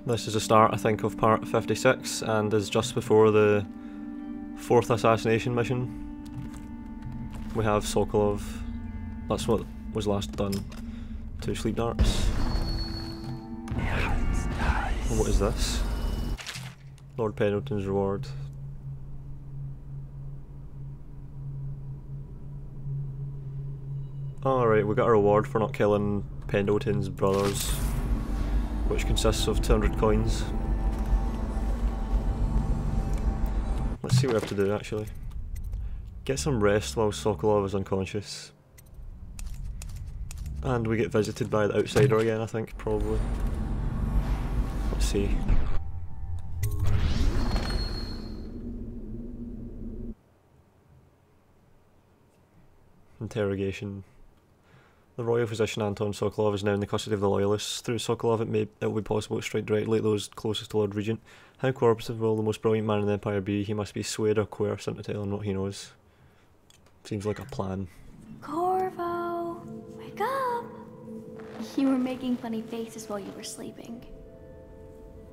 This is the start, I think, of part 56 and is just before the 4th assassination mission. We have Sokolov. That's what was last done. 2 sleep darts. What is this? Lord Pendleton's reward. Alright, we got a reward for not killing Pendleton's brothers, which consists of 200 coins. Let's see what we have to do actually. Get some rest while Sokolov is unconscious. And we get visited by the outsider again, I think, probably. Let's see. Interrogation. The royal physician Anton Sokolov is now in the custody of the loyalists. Through Sokolov it will be possible to strike directly at those closest to Lord Regent. How cooperative will the most brilliant man in the Empire be? He must be swayed or coerced into telling what he knows. Seems like a plan. Corvo, wake up! You were making funny faces while you were sleeping.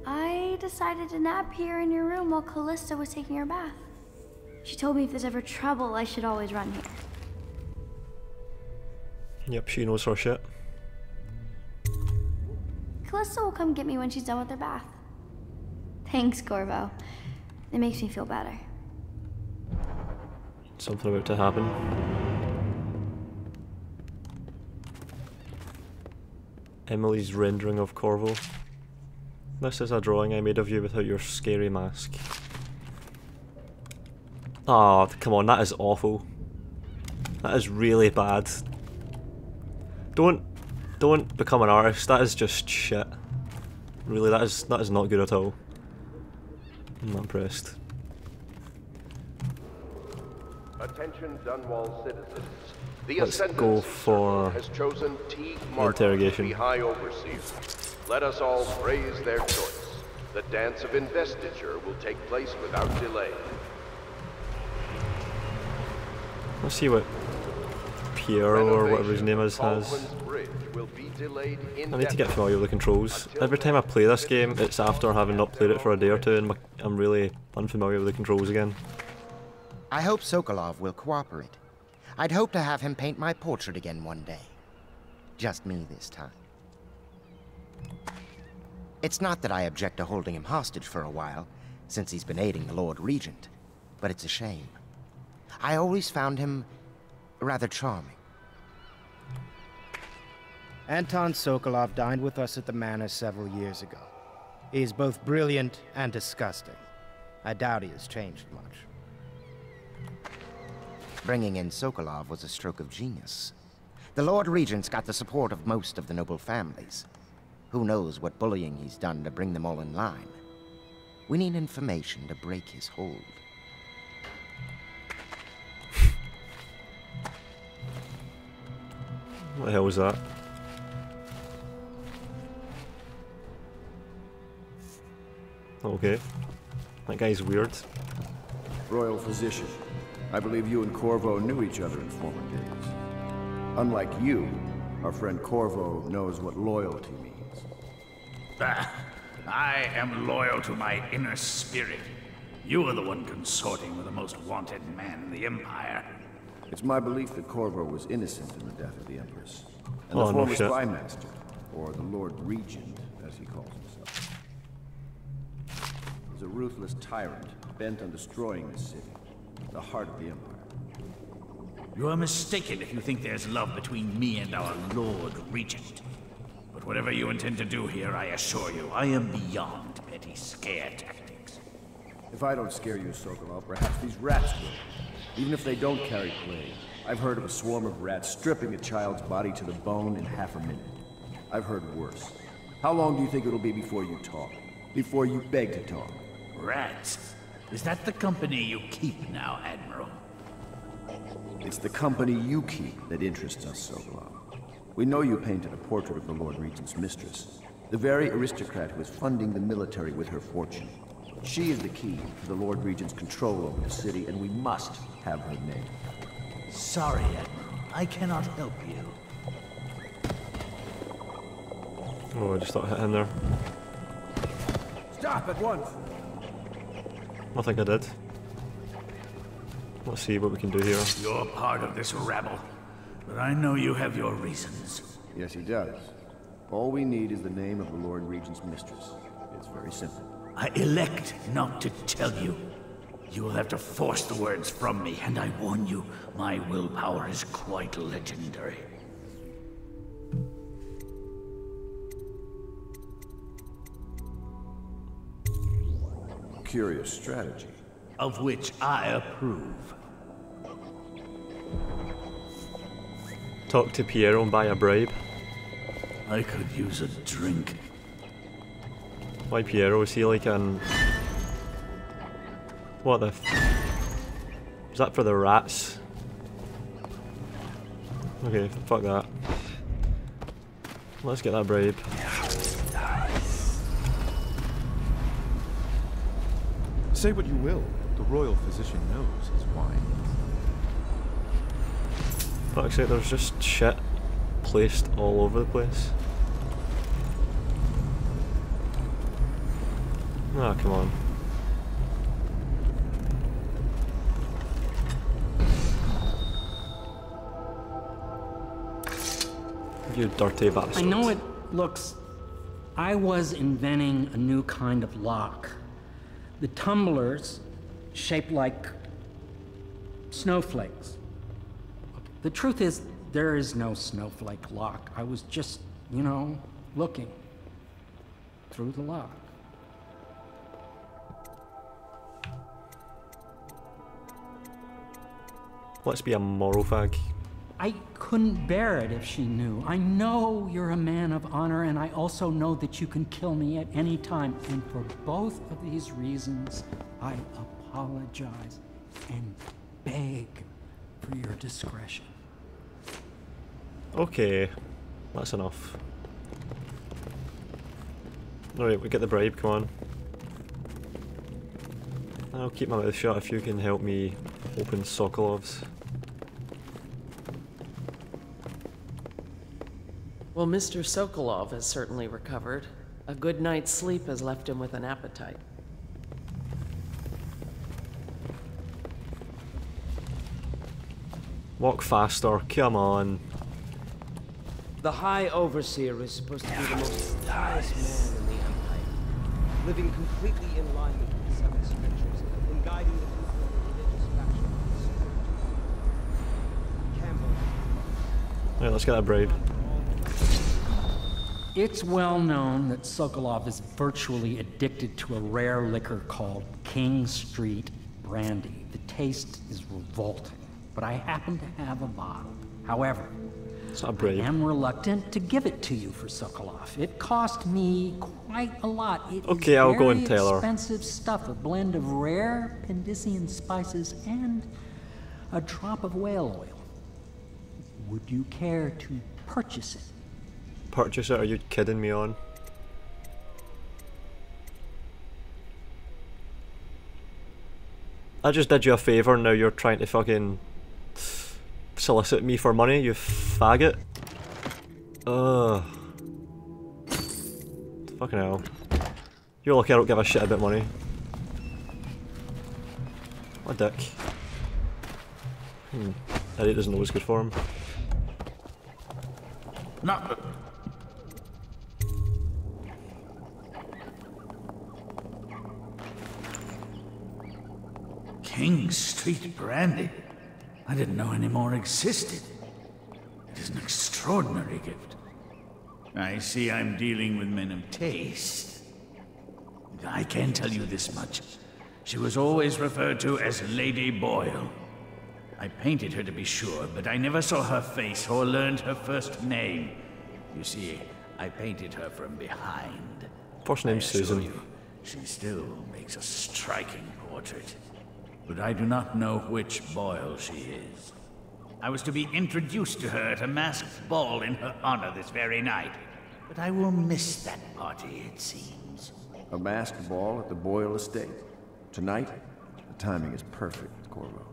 I decided to nap here in your room while Callista was taking her bath. She told me if there's ever trouble, I should always run here. Yep, she knows her shit. Callista will come get me when she's done with her bath. Thanks, Corvo. It makes me feel better. Something about to happen. Emily's rendering of Corvo. This is a drawing I made of you without your scary mask. Oh, come on, that is awful. That is really bad. Don't become an artist. That is just shit. Really, that is not good at all. I'm not impressed. Attention Dunwall citizens. The Let's go for has chosen T. interrogation. To be High Overseer. Let us all praise their choice. The dance of investiture will take place without delay. Let's see what Pierre or whatever his name is has. I need to get familiar with the controls. Every time I play this game, it's after having not played it for a day or two and I'm really unfamiliar with the controls again. I hope Sokolov will cooperate. I'd hope to have him paint my portrait again one day. Just me this time. It's not that I object to holding him hostage for a while, since he's been aiding the Lord Regent, but it's a shame. I always found him rather charming. Anton Sokolov dined with us at the manor several years ago. He is both brilliant and disgusting. I doubt he has changed much. Bringing in Sokolov was a stroke of genius. The Lord Regent's got the support of most of the noble families. Who knows what bullying he's done to bring them all in line. We need information to break his hold. What the hell was that? Okay. That guy's weird. Royal Physician, I believe you and Corvo knew each other in former days. Unlike you, our friend Corvo knows what loyalty means. I am loyal to my inner spirit. You are the one consorting with the most wanted man in the Empire. It's my belief that Corvo was innocent in the death of the Empress. And Oh, the no former shit. spy master, or the Lord Regent, as he calls himself, is a ruthless tyrant bent on destroying this city, the heart of the Empire. You are mistaken if you think there's love between me and our Lord Regent. But whatever you intend to do here, I assure you, I am beyond petty scare tactics. If I don't scare you, Sokolov, perhaps these rats will. Even if they don't carry plague, I've heard of a swarm of rats stripping a child's body to the bone in half a minute. I've heard worse. How long do you think it'll be before you talk? Before you beg to talk? Rats? Is that the company you keep now, Admiral? It's the company you keep that interests us, Sokolov. We know you painted a portrait of the Lord Regent's mistress, the very aristocrat who is funding the military with her fortune. She is the key to the Lord Regent's control over the city, and we must have her name. Sorry, Admiral. I cannot help you. Oh, I just thought I hit him there. Stop at once. I think I did. Let's see what we can do here. You're part of this rabble, but I know you have your reasons. Yes, he does. All we need is the name of the Lord Regent's mistress. It's very simple. I elect not to tell you. You will have to force the words from me, and I warn you, my willpower is quite legendary. Curious strategy. Of which I approve. Talk to Piero and buy a bribe. I could use a drink. Why Piero? Is he like an... What the f... Is that for the rats? Okay, fuck that. Let's get that bribe. Say what you will, the royal physician knows his wine. Fuck's sake, there's just shit placed all over the place. Ah, come on. You dirty bastard. I know it looks... I was inventing a new kind of lock. The tumblers shaped like snowflakes. The truth is, there is no snowflake lock. I was just, you know, looking through the lock. Let's be a moral fag. I couldn't bear it if she knew. I know you're a man of honor, and I also know that you can kill me at any time. And for both of these reasons, I apologize and beg for your discretion. Okay, that's enough. Alright, we get the bribe, come on. I'll keep my mouth shut if you can help me open Sokolov's. Well, Mr. Sokolov has certainly recovered. A good night's sleep has left him with an appetite. Walk faster, come on. The High Overseer is supposed to be the most pious man in the Empire, living completely in line with the Seven Scriptures and guiding the people of the religious faction. Campbell. Alright, let's get that bribe. It's well known that Sokolov is virtually addicted to a rare liquor called King Street Brandy. The taste is revolting, but I happen to have a bottle. However, it's not brave. I am reluctant to give it to you for Sokolov. It cost me quite a lot. It okay, is I'll go very and tell her. Expensive stuff, a blend of rare Pendician spices and a drop of whale oil. Would you care to purchase it? Purchase it? Are you kidding me on? I just did you a favour and now you're trying to fucking solicit me for money, you faggot. Ugh. Fucking hell. You're lucky I don't give a shit about money. What a dick. Idiot doesn't know what's good for him. Not... King Street Brandy? I didn't know any more existed. It is an extraordinary gift. I see I'm dealing with men of taste. I can tell you this much. She was always referred to as Lady Boyle. I painted her to be sure, but I never saw her face or learned her first name. You see, I painted her from behind. First name's Susan. You, she still makes a striking portrait. But I do not know which Boyle she is. I was to be introduced to her at a masked ball in her honor this very night. But I will miss that party, it seems. A masked ball at the Boyle estate. Tonight? The timing is perfect, Corvo.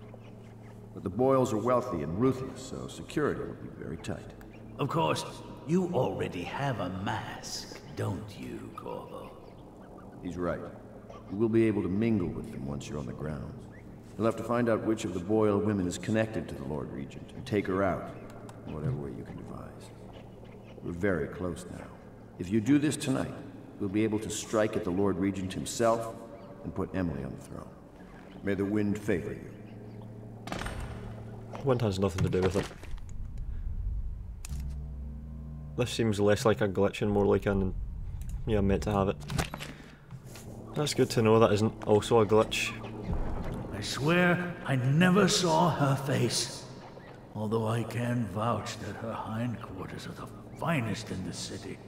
But the Boyles are wealthy and ruthless, so security will be very tight. Of course, you already have a mask, don't you, Corvo? He's right. You will be able to mingle with them once you're on the grounds. You'll have to find out which of the Boyle women is connected to the Lord Regent and take her out in whatever way you can devise. We're very close now. If you do this tonight, we'll be able to strike at the Lord Regent himself and put Emily on the throne. May the wind favor you. Wind has nothing to do with it. This seems less like a glitch and more like an... yeah, meant to have it. That's good to know that isn't also a glitch. I swear I never saw her face. Although I can vouch that her hindquarters are the finest in the city.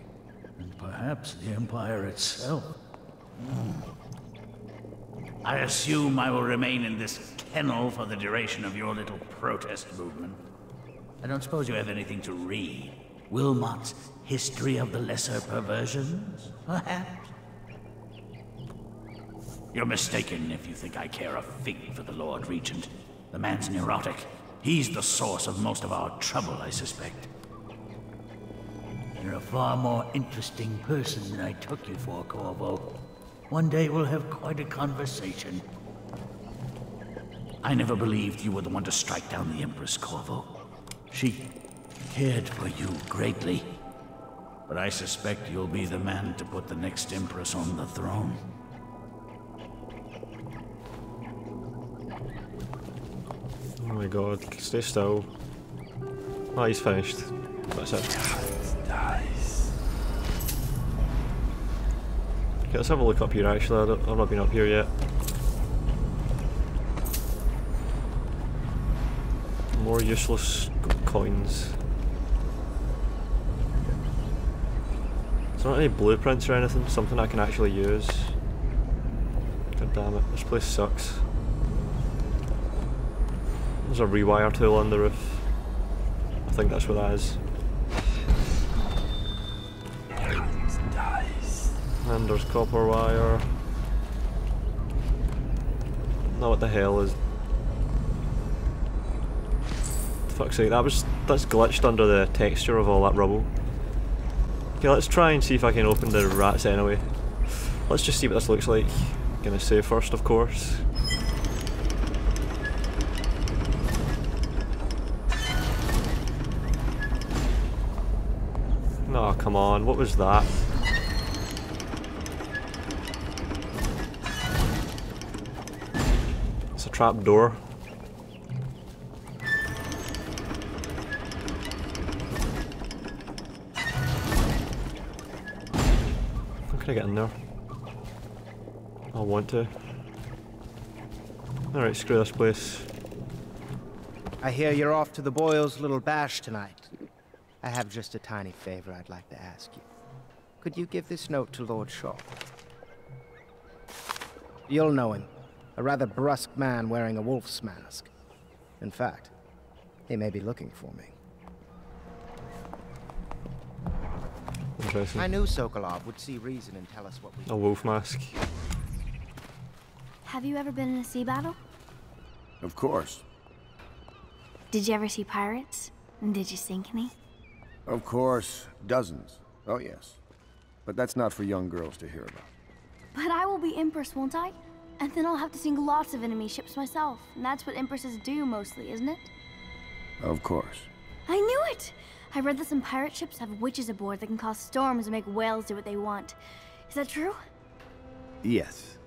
And perhaps the Empire itself. I assume I will remain in this kennel for the duration of your little protest movement. I don't suppose you have anything to read? Wilmot's History of the Lesser Perversions, perhaps? You're mistaken if you think I care a fig for the Lord Regent. The man's neurotic. He's the source of most of our trouble, I suspect. You're a far more interesting person than I took you for, Corvo. One day we'll have quite a conversation. I never believed you were the one to strike down the Empress, Corvo. She cared for you greatly. But I suspect you'll be the man to put the next Empress on the throne. Oh my god, stay still. Oh, he's finished. That's it. Okay, let's have a look up here actually. I've not been up here yet. More useless coins. Is there not any blueprints or anything? Something I can actually use? God damn it, this place sucks. There's a rewire tool on the roof. I think that's what that is. And there's copper wire. Now what the hell is... Fuck's sake, that's glitched under the texture of all that rubble. Okay, let's try and see if I can open the rats anyway. Let's just see what this looks like. Gonna save first, of course. Oh, come on, what was that? It's a trap door. How can I get in there? I want to. Alright, screw this place. I hear you're off to the Boyles' little bash tonight. I have just a tiny favor I'd like to ask you. Could you give this note to Lord Shaw? You'll know him. A rather brusque man wearing a wolf's mask. In fact, he may be looking for me. Interesting. I knew Sokolov would see reason and tell us what we... A wolf mask. Have you ever been in a sea battle? Of course. Did you ever see pirates? And did you sink any? Of course. Dozens. Oh, yes. But that's not for young girls to hear about. But I will be Empress, won't I? And then I'll have to sink lots of enemy ships myself. And that's what Empresses do mostly, isn't it? Of course. I knew it! I read that some pirate ships have witches aboard that can cause storms and make whales do what they want. Is that true? Yes.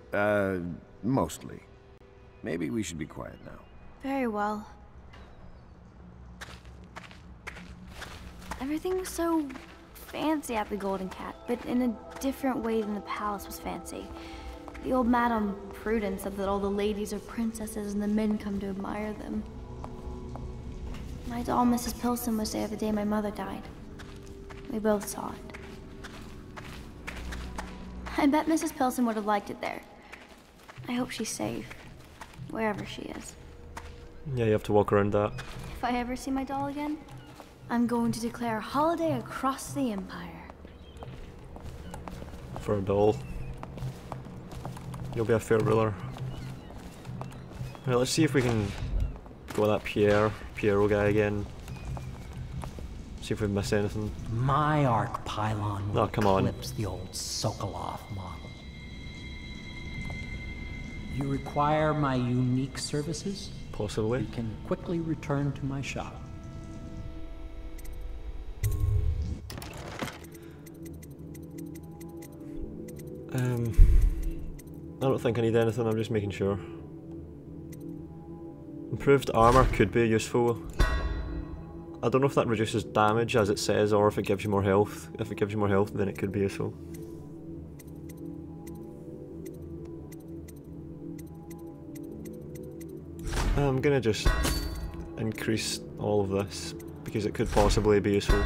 Mostly. Maybe we should be quiet now. Very well. Everything was so fancy at the Golden Cat, but in a different way than the palace was fancy. The old Madame Prudence said that all the ladies are princesses and the men come to admire them. My doll, Mrs. Pilson, was there the day my mother died. We both saw it. I bet Mrs. Pilson would have liked it there. I hope she's safe, wherever she is. Yeah, you have to walk around that. If I ever see my doll again, I'm going to declare a holiday across the Empire. For a doll. You'll be a fair ruler. Right, let's see if we can go with that Piero guy again. See if we miss anything. My arc pylon will come on. eclipse the old Sokolov model. You require my unique services? Possibly. You can quickly return to my shop. I don't think I need anything, I'm just making sure. Improved armor could be useful. I don't know if that reduces damage as it says, or if it gives you more health. If it gives you more health, then it could be useful. I'm gonna just increase all of this, because it could possibly be useful.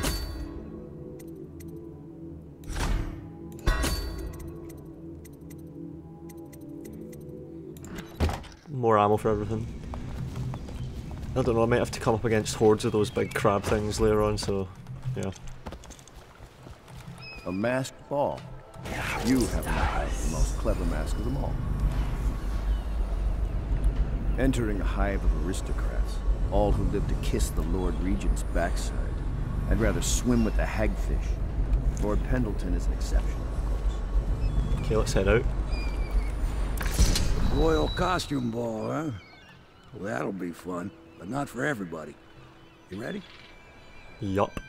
More ammo for everything. I don't know, I might have to come up against hordes of those big crab things later on, so yeah. A masked ball. You have the most clever mask of them all. Entering a hive of aristocrats, all who live to kiss the Lord Regent's backside. I'd rather swim with the hagfish. Lord Pendleton is an exception, of course. Okay, let's head out. Royal costume ball, huh? Well, that'll be fun, but not for everybody. You ready? Yup.